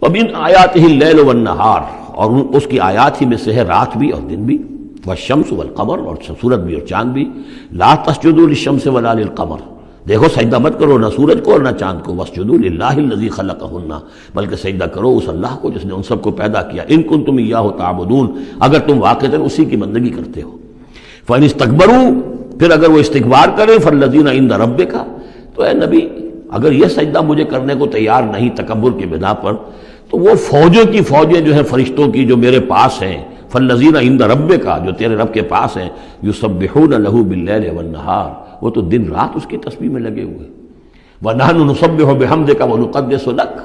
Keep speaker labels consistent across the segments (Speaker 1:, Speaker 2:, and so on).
Speaker 1: ومن آیاتہ اللیل والنہار، اور اس کی آیات ہی میں سے ہے رات بھی اور دن بھی، والشمس والقمر، اور سورج بھی اور چاند بھی، لا تسجدوا للشمس ولا للقمر، دیکھو سجدہ مت کرو نہ سورج کو اور نہ چاند کو، واسجدوا للہ الذی خلقہن، بلکہ سجدہ کرو اس اللہ کو جس نے ان سب کو پیدا کیا، ان کنتم ایاہ تعبدون، اگر تم واقعتاً اسی کی بندگی کرتے ہو۔ فإن استکبروا، پھر اگر وہ استکبار کریں، فالذین عند ربک، تو اے نبی اگر یہ سجدہ مجھے کرنے کو تیار نہیں تکبر کی بنا پر، تو وہ فوجوں کی فوجیں جو ہیں فرشتوں کی جو میرے پاس ہیں، فالذین عند ربک، جو تیرے رب کے پاس ہیں، یسبحون لہ باللیل والنہار، وہ تو دن رات اس کی تسبیح میں لگے ہوئے۔ وَنَحْنُ نُسَبِّحُ بِحَمْدِكَ وَنُقَدِّسُ لَكَ،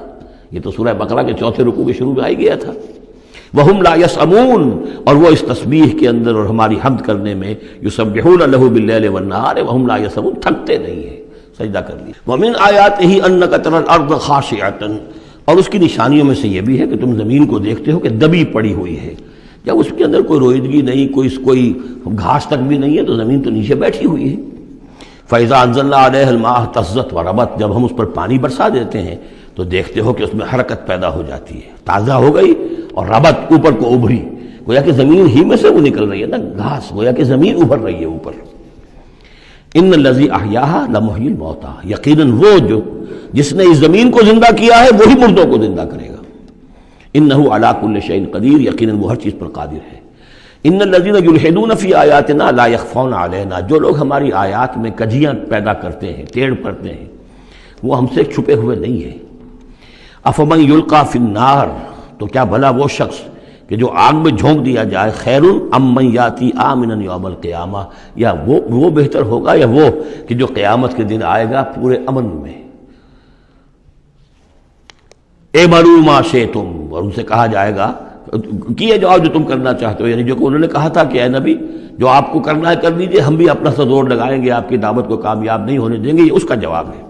Speaker 1: یہ تو سورہ بقرہ کے چوتھے رکوع کے شروع میں آئی گیا تھا۔ وَهُمْ لَا يَسْأَمُونَ، اور وہ اس تسبیح کے اندر اور ہماری حمد کرنے میں، یسبحون لہ باللیل والنہار، وَهُمْ لَا يَسْأَمُونَ، تھکتے نہیں ہیں، سجدہ کر لیا۔ وَمِنْ آیَاتِهِ أَنَّكَ تَرَى الْأَرْضَ خَاشِعَةً، اور اس کی نشانیوں میں سے یہ بھی ہے کہ تم زمین کو دیکھتے ہو کہ دبی پڑی ہوئی ہے، جب اس کے اندر کوئی روئیدگی نہیں، کوئی گھاس تک بھی نہیں ہے، تو زمین تو نیچے بیٹھی ہوئی ہے۔ فَإِذَا أَنزَلْنَا عَلَيْهَا الْمَاءَ اهْتَزَّتْ وَرَبَتْ، جب ہم اس پر پانی برسا دیتے ہیں تو دیکھتے ہو کہ اس میں حرکت پیدا ہو جاتی ہے، تازہ ہو گئی اور ربت اوپر کو ابھری، گویا کہ زمین ہی میں سے وہ نکل رہی ہے نا گھاس، گویا کہ زمین ابھر رہی ہے اوپر۔ ان الذی احیاھا لمحیی الموتیٰ، یقیناً وہ جو جس نے اس زمین کو زندہ کیا ہے وہی مردوں کو زندہ کرے گا۔ انہ علی کل شیء قدیر، یقیناً وہ ہر چیز پر قادر ہے۔ ان الذین یلحدون فی آیاتنا لا یخفون علینا، جو لوگ ہماری آیات میں کجیاں پیدا کرتے ہیں، ٹیڑھ پڑتے ہیں، وہ ہم سے چھپے ہوئے نہیں ہیں۔ افمن یلقی فی النار، تو کیا بھلا وہ شخص کہ جو آگ میں جھونک دیا جائے، خیر ام من یاتی آمنا یوم القیامہ، یا وہ بہتر ہوگا یا وہ کہ جو قیامت کے دن آئے گا پورے امن میں۔ اعملوا ما شئتم، اور ان سے کہا جائے گا کیے جاؤ جو تم کرنا چاہتے ہو، یعنی جو کہ انہوں نے کہا تھا کہ اے نبی جو آپ کو کرنا ہے کر لیجئے، ہم بھی اپنا سا زور لگائیں گے، آپ کی دعوت کو کامیاب نہیں ہونے دیں گے، یہ اس کا جواب ہے۔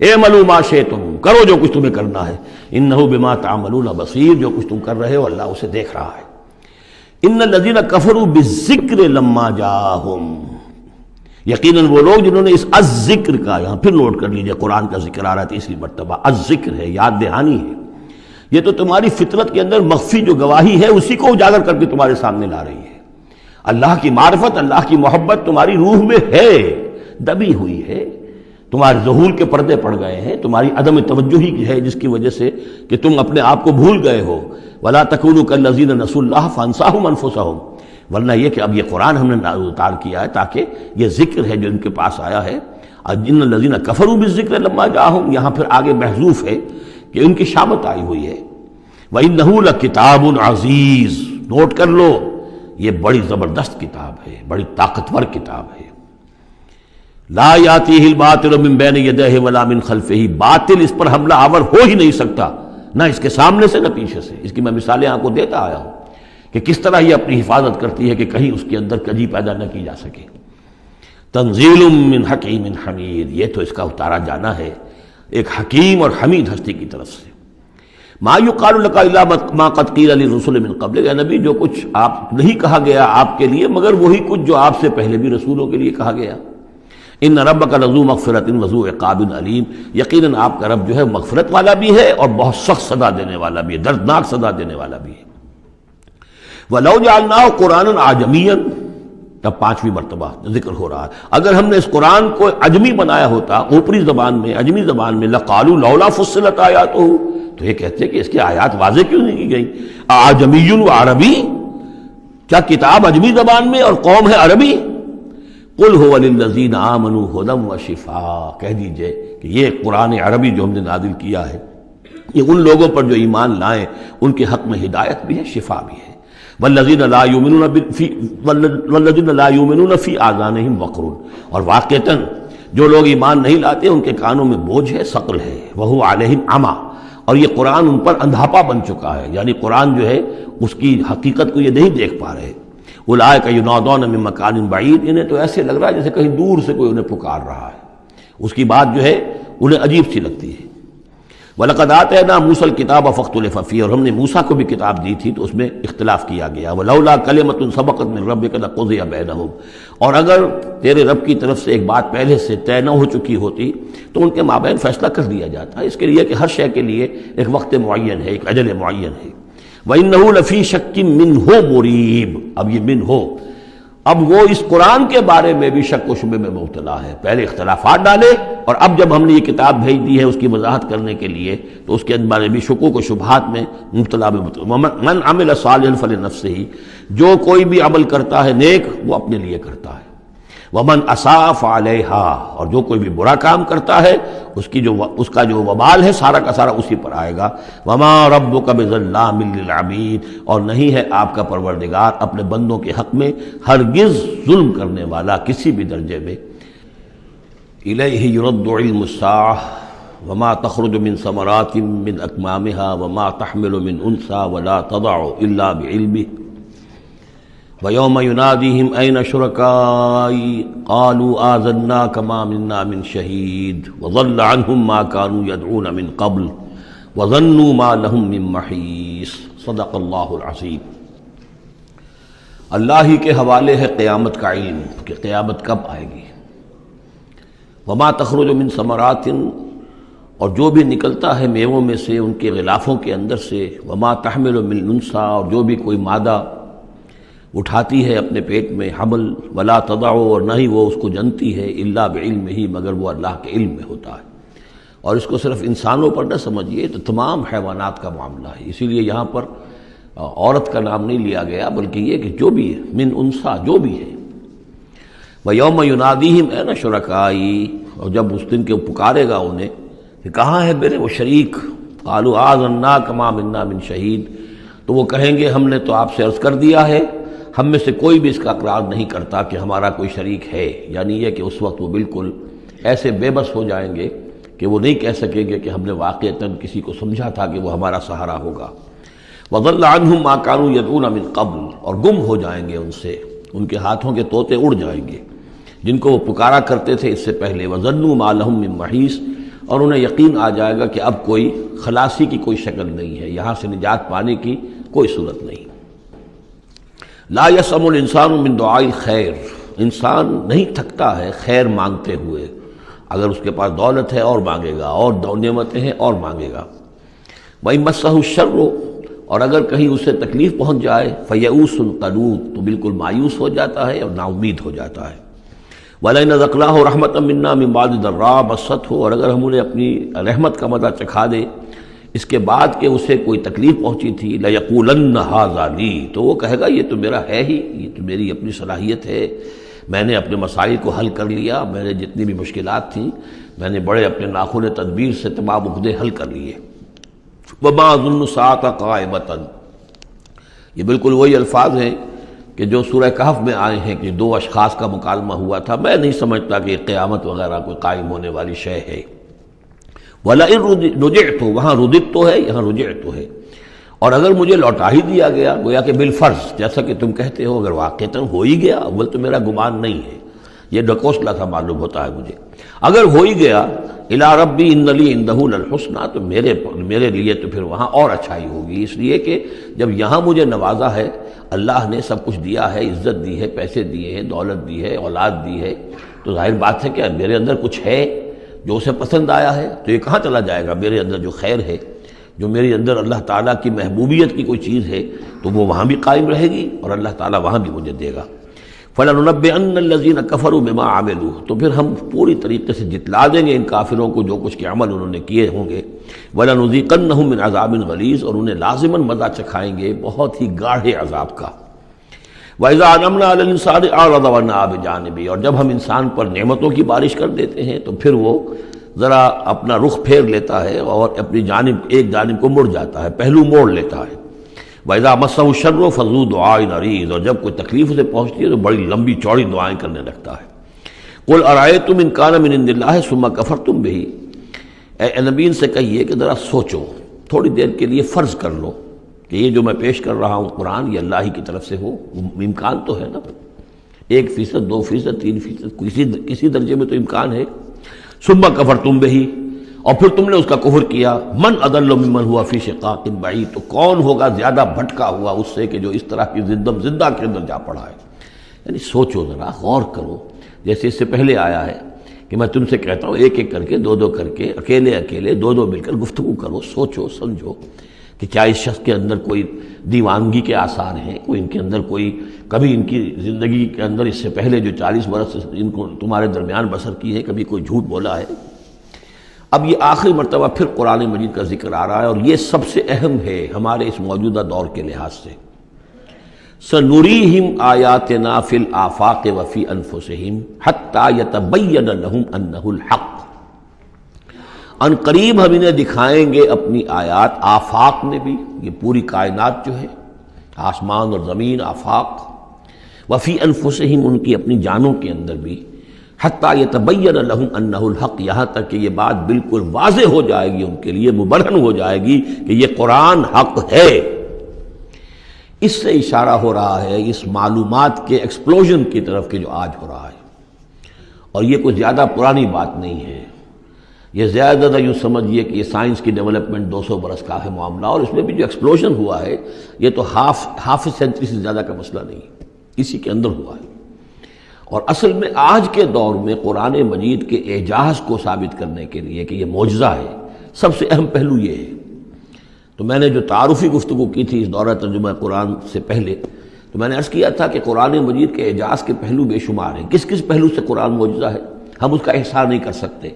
Speaker 1: اعملوا ما شئتم، کرو جو کچھ تمہیں کرنا ہے، انہ بما تعملون بصیر، جو کچھ تم کر رہے ہو اللہ اسے دیکھ رہا ہے۔ ان الذین کفروا بالذکر لما جاءہم، یقیناً وہ لوگ جنہوں نے اس الذکر کا، یہاں پھر نوٹ کر لیجئے قرآن کا ذکر آ رہا ہے تیسری مرتبہ، الذکر ہے، یاد دہانی ہے، یہ تو تمہاری فطرت کے اندر مخفی جو گواہی ہے اسی کو اجاگر کر کے تمہارے سامنے لا رہی ہے۔ اللہ کی معرفت، اللہ کی محبت تمہاری روح میں ہے، دبی ہوئی ہے، تمہارے ظہور کے پردے پڑ گئے ہیں، تمہاری عدم توجہی ہے جس کی وجہ سے کہ تم اپنے آپ کو بھول گئے ہو۔ وَلَا تَكُونُوا كَالَّذِينَ نَسُوا اللَّهَ فَأَنسَاهُمْ أَنفُسَهُمْ، ورنہ یہ کہ اب یہ قرآن ہم نے اتار کیا ہے تاکہ یہ ذکر ہے جو ان کے پاس آیا ہے، ان الذین کفروا بالذکر لما جاءہم، یہاں پھر آگے محذوف ہے کہ ان کی شامت آئی ہوئی ہے۔ وَإِنَّهُ لَكِتَابٌ عَزِیز، نوٹ کر لو یہ بڑی زبردست کتاب ہے، بڑی طاقتور کتاب ہے۔ لا یاتیہ الباطل من بین یدیہ ولا من خلفہ، باطل اس پر حملہ آور ہو ہی نہیں سکتا، نہ اس کے سامنے سے نہ پیچھے سے۔ اس کی میں مثالیں آپ کو دیتا آیا ہوں کہ کس طرح یہ اپنی حفاظت کرتی ہے کہ کہیں اس کے اندر کجی پیدا نہ کی جا سکے۔ تنزیل من حکیم حمید، یہ تو اس کا اتارا جانا ہے ایک حکیم اور حمید ہستی کی طرف سے۔ ما یقال لک الا ما قد قیل للرسل من قبل، اے نبی جو کچھ آپ نہیں کہا گیا آپ کے لیے مگر وہی کچھ جو آپ سے پہلے بھی رسولوں کے لیے کہا گیا۔ ان ربک لذو مغفرۃ وذو عقاب علیم، یقیناً آپ کا رب جو ہے مغفرت والا بھی ہے اور بہت سخت سزا دینے والا بھی ہے، دردناک سزا دینے والا بھی ہے۔ وَلَوْ جَعَلْنَاهُ قُرْآنًا عَجَمِيًّا، تب پانچویں مرتبہ ذکر ہو رہا ہے، اگر ہم نے اس قرآن کو عجمی بنایا ہوتا، اوپری زبان میں، عجمی زبان میں، لَقَالُوا لَوْلَا فُصِّلَتْ آیَاتُهُ، تو یہ کہتے کہ اس کی آیات واضح کیوں نہیں کی گئی؟ اعجمی و عربی، کیا کتاب عجمی زبان میں اور قوم ہے عربی؟ قل هو للذین آمنوا ھدی وشفاء، کہہ دیجئے کہ یہ قرآن عربی جو ہم نے نازل کیا ہے یہ ان لوگوں پر جو ایمان لائیں ان کے حق میں ہدایت بھی ہے، شفا بھی ہے۔ والذین لا یؤمنون فی آذانہم وقر، اور واقعتاً جو لوگ ایمان نہیں لاتے ان کے کانوں میں بوجھ ہے، ثقل ہے، وہو علیہم عمی، اور یہ قرآن ان پر اندھاپا بن چکا ہے، یعنی قرآن جو ہے اس کی حقیقت کو یہ نہیں دیکھ پا رہے۔ اولئک ینادون من مکان بعید، انہیں تو ایسے لگ رہا ہے جیسے کہیں دور سے کوئی انہیں پکار رہا ہے، اس کی بات جو ہے انہیں عجیب سی لگتی ہے۔ وَلَقَدْ آتَيْنَا مُوسَى الْكِتَابَ فَاخْتُلِفَ فِيهِ، اور ہم نے موسیٰ کو بھی کتاب دی تھی تو اس میں اختلاف کیا گیا. وَلَوْلَا كَلِمَةٌ سَبَقَتْ مِنْ رَبِّكَ لَقُضِيَ بَيْنَهُمْ، اور اگر تیرے رب کی طرف سے ایک بات پہلے سے طے نہ ہو چکی ہوتی تو ان کے مابین فیصلہ کر دیا جاتا. اس کے لیے کہ ہر شے کے لیے ایک وقت معین ہے، ایک اجل معین ہے. وَإِنَّهُ لَفِي شَكٍّ مِّنْهُ مُرِيبٍ، اب یہ من ہو، اب وہ اس قرآن کے بارے میں بھی شک و شبے میں مبتلا ہے. پہلے اختلافات ڈالے اور اب جب ہم نے یہ کتاب بھیج دی ہے اس کی وضاحت کرنے کے لیے تو اس کے بارے میں شکوک و شبہات میں مبتلا من عمل صالحا فلنفسہ، جو کوئی بھی عمل کرتا ہے نیک وہ اپنے لیے کرتا ہے. ومن اساء فعلیہا، اور جو کوئی بھی برا کام کرتا ہے اس کا جو وبال ہے سارا کا سارا اسی پر آئے گا. وما ربک بظلام للعبید، اور نہیں ہے آپ کا پروردگار اپنے بندوں کے حق میں ہرگز ظلم کرنے والا کسی بھی درجے میں. الیہ یرد علم الساعہ وما تخرج من ثمرات من اکمامها وما تحمل من انثى ولا تضع الا بعلمه وَيَوْمَ يُنَادِيهِمْ أَيْنَ شُرَكَائِي قَالُوا آذَنَّاكَ مَا مِنَّا مِنْ شَهِيدٍ وَضَلَّ عَنْهُمْ مَا كَانُوا يَدْعُونَ مِنْ قَبْلُ وَظَنُّوا مَا لَهُمْ مِنْ مَحِيصٍ. صدق اللہ العظیم. اللہ ہی کے حوالے ہے قیامت کا علم کہ قیامت کب آئے گی. وما تخرج من ثمرات، اور جو بھی نکلتا ہے میووں میں سے ان کے غلافوں کے اندر سے. وما تحمل من انثى، اور جو بھی کوئی مادہ اٹھاتی ہے اپنے پیٹ میں حمل. ولا تضع، اور نہ ہی وہ اس کو جنتی ہے الا بعلمہ، مگر وہ اللہ کے علم میں ہوتا ہے. اور اس کو صرف انسانوں پر نہ سمجھیے، تو تمام حیوانات کا معاملہ ہے. اسی لیے یہاں پر عورت کا نام نہیں لیا گیا بلکہ یہ کہ جو بھی ہے من انثیٰ، جو بھی ہے. وَيَوْمَ يُنَادِيهِمْ أَيْنَ شُرَكَائِي، اور جب اس دن کے پکارے گا انہیں کہ کہاں ہے میرے وہ شریک. قَالُوا آذَنَّاكَ مَا مِنَّا مِنْ شَهِيدٍ، تو وہ کہیں گے ہم نے تو آپ سے عرض کر دیا ہے، ہم میں سے کوئی بھی اس کا اقرار نہیں کرتا کہ ہمارا کوئی شریک ہے. یعنی یہ کہ اس وقت وہ بالکل ایسے بے بس ہو جائیں گے کہ وہ نہیں کہہ سکیں گے کہ ہم نے واقعتاً کسی کو سمجھا تھا کہ وہ ہمارا سہارا ہوگا. وَضَلَّ عَنْهُمْ مَا كَانُوا يَدْعُونَ مِنْ قَبْلُ، اور گم ہو جائیں گے ان سے، ان کے ہاتھوں کے طوطے اڑ جائیں گے جن کو وہ پکارا کرتے تھے اس سے پہلے. وَظَنُّوا مَا لَهُم مِّن مَّحِيصٍ، اور انہیں یقین آ جائے گا کہ اب کوئی خلاصی کی کوئی شکل نہیں ہے، یہاں سے نجات پانے کی کوئی صورت نہیں. لا یسأم الانسان من دعاء الخیر، انسان نہیں تھکتا ہے خیر مانگتے ہوئے. اگر اس کے پاس دولت ہے اور مانگے گا، اور نعمتیں ہیں اور مانگے گا. وَإِن مَسَّهُ الشَّرُّ، اور اگر کہیں اسے تکلیف پہنچ جائے فَيَئُوسٌ قَنُوطٌ، تو بالکل مایوس ہو جاتا ہے اور نا امید ہو جاتا ہے. وَلَئِنْ أَذَقْنَاهُ رَحْمَةً مِنَّا مِن بَعْدِ ضَرَّاءٍ مَسَّتْهُ، اور اگر ہم انہیں اپنی رحمت کا مزہ چکھا دے اس کے بعد کہ اسے کوئی تکلیف پہنچی تھی. لَيَقُولَنَّ هَٰذَا لِي، تو وہ کہے گا یہ تو میرا ہے ہی، یہ تو میری اپنی صلاحیت ہے، میں نے اپنے مسائل کو حل کر لیا، میں نے جتنی بھی مشکلات تھیں میں نے بڑے اپنے ناخن تدبیر سے تمام عقدے حل کر لیے. وَمَا أَظُنُّ السَّاعَةَ قَائِمَةً، یہ بالکل وہی الفاظ ہیں کہ جو سورہ کہف میں آئے ہیں کہ دو اشخاص کا مکالمہ ہوا تھا. میں نہیں سمجھتا کہ قیامت وغیرہ کوئی قائم ہونے والی شے ہے. وَلَئِن رُجِعْتُ، وہاں رُدِدْتُ ہے، یہاں رُجِعْتُ ہے. اور اگر مجھے لوٹا ہی دیا گیا، گویا کہ بالفرض، جیسا کہ تم کہتے ہو، اگر واقعتاً ہو ہی گیا، اول تو میرا گمان نہیں ہے، یہ ڈکوسلا تھا معلوم ہوتا ہے مجھے، اگر ہو ہی گیا اِلَىٰ رَبِّي إِنَّ لِي عِندَهُ لَلْحُسْنَىٰ، تو میرے لیے تو پھر وہاں اور اچھائی ہوگی. اس لیے کہ جب یہاں مجھے نوازا ہے، اللہ نے سب کچھ دیا ہے، عزت دی ہے، پیسے دیے ہیں، دولت دی ہے، اولاد دی ہے، تو ظاہر بات ہے کہ میرے اندر کچھ ہے جو اسے پسند آیا ہے. تو یہ کہاں چلا جائے گا؟ میرے اندر جو خیر ہے، جو میرے اندر اللہ تعالیٰ کی محبوبیت کی کوئی چیز ہے، تو وہ وہاں بھی قائم رہے گی اور اللہ تعالیٰ وہاں بھی مجھے دے گا. فَلَنُنَبِّئَنَّ الَّذِينَ كَفَرُوا بِمَا عَمِلُوا، تو پھر ہم پوری طریقے سے جتلا دیں گے ان کافروں کو جو کچھ کے عمل انہوں نے کیے ہوں گے. وَلَنُذِيقَنَّهُم مِّنْ عَذَابٍ غَلِيظٍ، اور انہیں لازماً مزہ چکھائیں گے بہت ہی گاڑھے عذاب کا. وَإِذَا أَنْعَمْنَا عَلَى الْإِنسَانِ أَعْرَضَ وَنَأَىٰ بِجَانِبِهِ، اور جب ہم انسان پر نعمتوں کی بارش کر دیتے ہیں تو پھر وہ ذرا اپنا رخ پھیر لیتا ہے اور اپنی ایک جانب کو مڑ جاتا ہے، پہلو موڑ لیتا ہے. وَإِذَا مَسَّهُ الشَّرُّ فَذُو دُعَاءٍ عَرِيضٍ، اور جب کوئی تکلیف اسے پہنچتی ہے تو بڑی لمبی چوڑی دعائیں کرنے لگتا ہے. قُلْ أَرَأَيْتُمْ إِنْ كَانَ مِنْ عِنْدِ اللَّهِ ثُمَّ كَفَرْتُمْ بِهِ، اے نبی ان سے کہیے کہ ذرا سوچو، تھوڑی دیر کے لیے فرض کر لو کہ یہ جو میں پیش کر رہا ہوں قرآن یہ اللہ ہی کی طرف سے ہو. امکان تو ہے نا، 1%، 2%، 3%، کسی درجے میں تو امکان ہے. ثُمَّ كَفَرْتُمْ بِهِ، اور پھر تم نے اس کا کفر کیا، من اضل ممن ہوا فی شقاق بعید، تو کون ہوگا زیادہ بھٹکا ہوا اس سے کہ جو اس طرح کی زندہ کے اندر جا پڑا ہے۔ یعنی سوچو ذرا، غور کرو، جیسے اس سے پہلے آیا ہے کہ میں تم سے کہتا ہوں ایک ایک کر کے، دو دو کر کے، اکیلے اکیلے، دو دو مل کر گفتگو کرو، سوچو سمجھو کہ کیا اس شخص کے اندر کوئی دیوانگی کے آثار ہیں، کوئی ان کے اندر کوئی، کبھی ان کی زندگی کے اندر اس سے پہلے جو 40 برس ان کو تمہارے درمیان بسر کی ہے، کبھی کوئی جھوٹ بولا ہے۔ اب یہ آخری مرتبہ پھر قرآن مجید کا ذکر آ رہا ہے، اور یہ سب سے اہم ہے ہمارے اس موجودہ دور کے لحاظ سے۔ سنریہم آیاتنا فی الآفاق وفی انفسہم حتی یتبین لہم انہ الحق، ان قریب ہم انہیں دکھائیں گے اپنی آیات، آفاق میں بھی، یہ پوری کائنات جو ہے، آسمان اور زمین، آفاق، وفی انفسہم، ان کی اپنی جانوں کے اندر بھی، حتی یتبین لہم انہ الحق، یہاں تک کہ یہ بات بالکل واضح ہو جائے گی ان کے لیے، مبرہن ہو جائے گی کہ یہ قرآن حق ہے۔ اس سے اشارہ ہو رہا ہے اس معلومات کے ایکسپلوژن کی طرف کہ جو آج ہو رہا ہے، اور یہ کوئی زیادہ پرانی بات نہیں ہے، یہ زیادہ یوں سمجھیے کہ یہ سائنس کی ڈیولپمنٹ 200 برس کا ہے معاملہ، اور اس میں بھی جو ایکسپلوژن ہوا ہے یہ تو ہاف سینچری سے زیادہ کا مسئلہ نہیں، اسی کے اندر ہوا ہے۔ اور اصل میں آج کے دور میں قرآن مجید کے اعجاز کو ثابت کرنے کے لیے کہ یہ معجزہ ہے، سب سے اہم پہلو یہ ہے۔ تو میں نے جو تعارفی گفتگو کی تھی اس دورہ ترجمہ قرآن سے پہلے، تو میں نے عرض کیا تھا کہ قرآن مجید کے اعجاز کے پہلو بے شمار ہیں، کس کس پہلو سے قرآن معجزہ ہے ہم اس کا احصاء نہیں کر سکتے،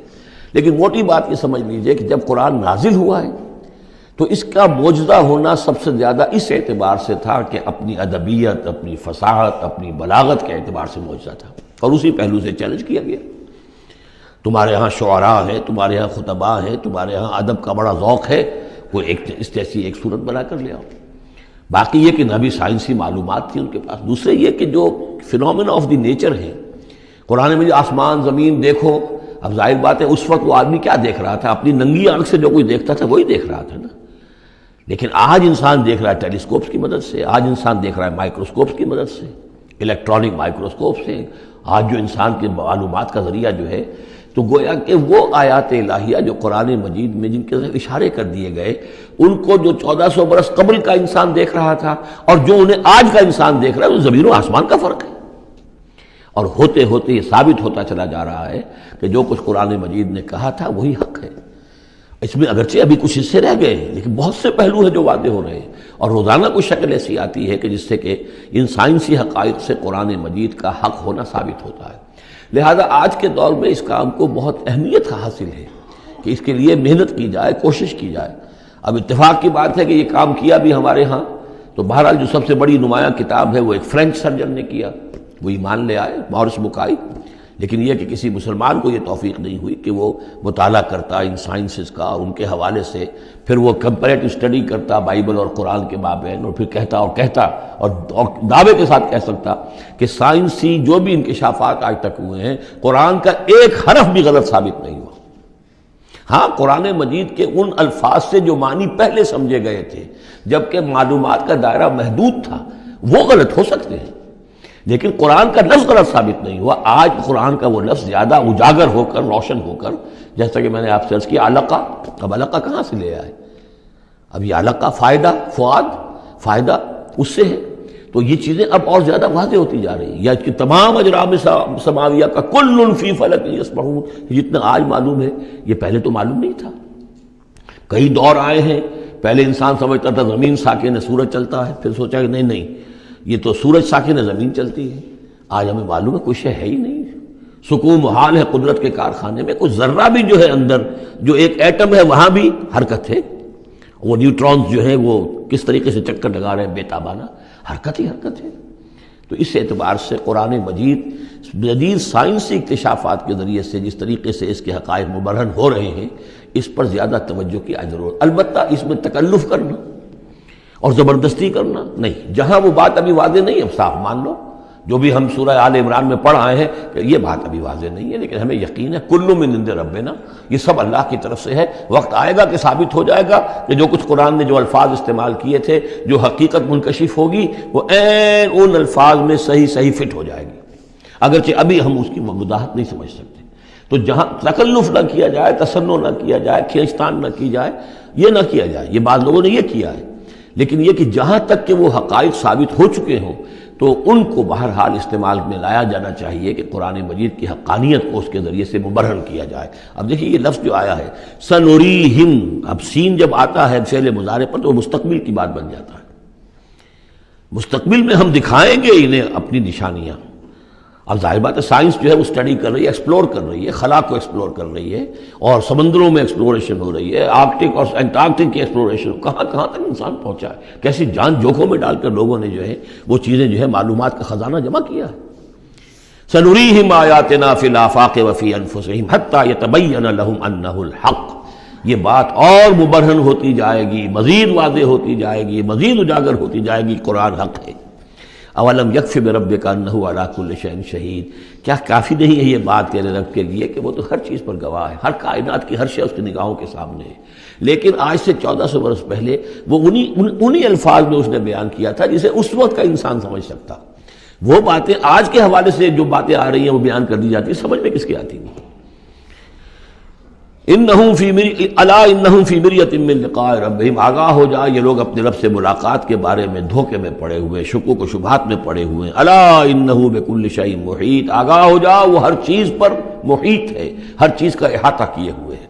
Speaker 1: لیکن موٹی بات یہ سمجھ لیجئے کہ جب قرآن نازل ہوا ہے تو اس کا معجزہ ہونا سب سے زیادہ اس اعتبار سے تھا کہ اپنی ادبیت، اپنی فصاحت، اپنی بلاغت کے اعتبار سے معجزہ تھا، اور اسی پہلو سے چیلنج کیا گیا۔ تمہارے ہاں شعراء ہیں، تمہارے ہاں خطباء ہیں، تمہارے ہاں ادب کا بڑا ذوق ہے، کوئی اس جیسی ایک صورت بنا کر لے آؤ۔ باقی یہ کہ نہ بھی سائنسی معلومات تھی ان کے پاس، دوسرے یہ کہ جو فینومینا آف دی نیچر ہے قرآن میں، آسمان زمین دیکھو، اب ظاہر بات ہے اس وقت وہ آدمی کیا دیکھ رہا تھا، اپنی ننگی آنکھ سے جو کوئی دیکھتا تھا وہی دیکھ رہا تھا نا، لیکن آج انسان دیکھ رہا ہے ٹیلیسکوپس کی مدد سے، آج انسان دیکھ رہا ہے مائکروسکوپس کی مدد سے، الیکٹرانک مائکروسکوپ سے، آج جو انسان کے معلومات کا ذریعہ جو ہے، تو گویا کہ وہ آیات الہیہ جو قرآن مجید میں جن کے اشارے کر دیے گئے، ان کو جو 1400 برس قبل کا انسان دیکھ رہا تھا اور جو انہیں آج کا انسان دیکھ رہا ہے، وہ زمین و آسمان کا فرق ہے۔ اور ہوتے ہوتے یہ ثابت ہوتا چلا جا رہا ہے کہ جو کچھ قرآن مجید نے کہا تھا وہی حق ہے۔ اس میں اگرچہ ابھی کچھ حصے رہ گئے ہیں، لیکن بہت سے پہلو ہیں جو واضح ہو رہے ہیں، اور روزانہ کوئی شکل ایسی آتی ہے کہ جس سے کہ ان سائنسی حقائق سے قرآن مجید کا حق ہونا ثابت ہوتا ہے۔ لہذا آج کے دور میں اس کام کو بہت اہمیت حاصل ہے کہ اس کے لیے محنت کی جائے، کوشش کی جائے۔ اب اتفاق کی بات ہے کہ یہ کام کیا بھی ہمارے ہاں، تو بہرحال جو سب سے بڑی نمایاں کتاب ہے وہ ایک فرینچ سرجن نے کیا، وہ ایمان لے آئے، مورس بکائی، لیکن یہ کہ کسی مسلمان کو یہ توفیق نہیں ہوئی کہ وہ مطالعہ کرتا ان سائنسز کا، اور ان کے حوالے سے پھر وہ کمپیریٹو اسٹڈی کرتا بائبل اور قرآن کے مابین، اور پھر کہتا اور دعوے کے ساتھ کہہ سکتا کہ سائنسی جو بھی انکشافات آج تک ہوئے ہیں، قرآن کا ایک حرف بھی غلط ثابت نہیں ہوا۔ ہاں، قرآن مجید کے ان الفاظ سے جو معنی پہلے سمجھے گئے تھے جبکہ معلومات کا دائرہ محدود تھا، وہ غلط ہو سکتے ہیں، لیکن قرآن کا لفظ غلط ثابت نہیں ہوا۔ آج قرآن کا وہ لفظ زیادہ اجاگر ہو کر، روشن ہو کر، جیسا کہ میں نے آپ سے عرض کیا علقہ، اب علقہ کہاں سے لے آئے؟ اب یہ علقہ فائدہ، فؤاد، فائدہ اس سے ہے، تو یہ چیزیں اب اور زیادہ واضح ہوتی جا رہی ہیں۔ یا کہ تمام اجرام سماویہ کا کل فی فلک یسبحون، جتنا آج معلوم ہے یہ پہلے تو معلوم نہیں تھا۔ کئی دور آئے ہیں، پہلے انسان سمجھتا تھا زمین ساکن ہے، سورج چلتا ہے، پھر سوچا کہ نہیں یہ تو سورج ساکن ہے، زمین چلتی ہے۔ آج ہمیں معلوم ہے کوئی شے ہے ہی نہیں، سکون محال ہے قدرت کے کارخانے میں، کوئی ذرہ بھی جو ہے اندر، جو ایک ایٹم ہے وہاں بھی حرکت ہے، وہ نیوٹرونز جو ہیں وہ کس طریقے سے چکر لگا رہے ہیں بے تابانہ، حرکت ہی حرکت ہے۔ تو اس اعتبار سے قرآن مجید جدید سائنسی اکتشافات کے ذریعے سے جس طریقے سے اس کے حقائق مبرہن ہو رہے ہیں، اس پر زیادہ توجہ کی ضرورت، البتہ اس میں تکلف کرنا اور زبردستی کرنا نہیں۔ جہاں وہ بات ابھی واضح نہیں، اب صاف مان لو، جو بھی ہم سورہ آل عمران میں پڑھ آئے ہیں کہ یہ بات ابھی واضح نہیں ہے، لیکن ہمیں یقین ہے کل من عند ربنا، یہ سب اللہ کی طرف سے ہے۔ وقت آئے گا کہ ثابت ہو جائے گا کہ جو کچھ قرآن نے جو الفاظ استعمال کیے تھے، جو حقیقت منکشف ہوگی، وہ عین ان الفاظ میں صحیح فٹ ہو جائے گی، اگرچہ ابھی ہم اس کی وضاحت نہیں سمجھ سکتے۔ تو جہاں تکلف نہ کیا جائے، تصنع نہ کیا جائے، کھینچتان نہ کی جائے، یہ نہ کیا جائے. یہ بعض لوگوں نے یہ کیا ہے، لیکن یہ کہ جہاں تک کہ وہ حقائق ثابت ہو چکے ہوں تو ان کو بہرحال استعمال میں لایا جانا چاہیے کہ قرآن مجید کی حقانیت کو اس کے ذریعے سے مبرہن کیا جائے. اب دیکھیے یہ لفظ جو آیا ہے سنوریہم، اب سین جب آتا ہے فعل مضارع پر تو مستقبل کی بات بن جاتا ہے. مستقبل میں ہم دکھائیں گے انہیں اپنی نشانیاں. اب ظاہر بات ہے سائنس جو ہے وہ اسٹڈی کر رہی ہے، ایکسپلور کر رہی ہے، خلا کو ایکسپلور کر رہی ہے، اور سمندروں میں ایکسپلوریشن ہو رہی ہے، آرکٹک اور انٹارکٹک کی ایکسپلوریشن، کہاں کہاں تک انسان پہنچا ہے، کیسی جان جوکھوں میں ڈال کر لوگوں نے جو ہے وہ چیزیں جو ہے معلومات کا خزانہ جمع کیا ہے. سنریہم آیاتنا فی الآفاق وفی انفسہم حتی یتبین لہم انہ الحق. یہ بات اور مبرہن ہوتی جائے گی، مزید واضح ہوتی جائے گی، مزید اجاگر ہوتی جائے گی قرآن حق ہے. اولم یکفی بربک انہ علی کل شیء شہید، کیا کافی نہیں ہے یہ بات تیرے رب کے لیے کہ وہ تو ہر چیز پر گواہ ہے، ہر کائنات کی ہر شے اس کی نگاہوں کے سامنے ہے. لیکن آج سے 1400 برس پہلے وہ انہی الفاظ میں اس نے بیان کیا تھا جسے اس وقت کا انسان سمجھ سکتا. وہ باتیں آج کے حوالے سے جو باتیں آ رہی ہیں وہ بیان کر دی جاتی ہیں، سمجھ میں کس کی آتی نہیں. انہم فی مریۃ من لقاء ربہم، آگاہ ہو جا یہ لوگ اپنے رب سے ملاقات کے بارے میں دھوکے میں پڑے ہوئے، شکوک و شبہات میں پڑے ہوئے. الا انہ بکل شیء محیط، آگاہ ہو جا وہ ہر چیز پر محیط ہے، ہر چیز کا احاطہ کیے ہوئے ہے.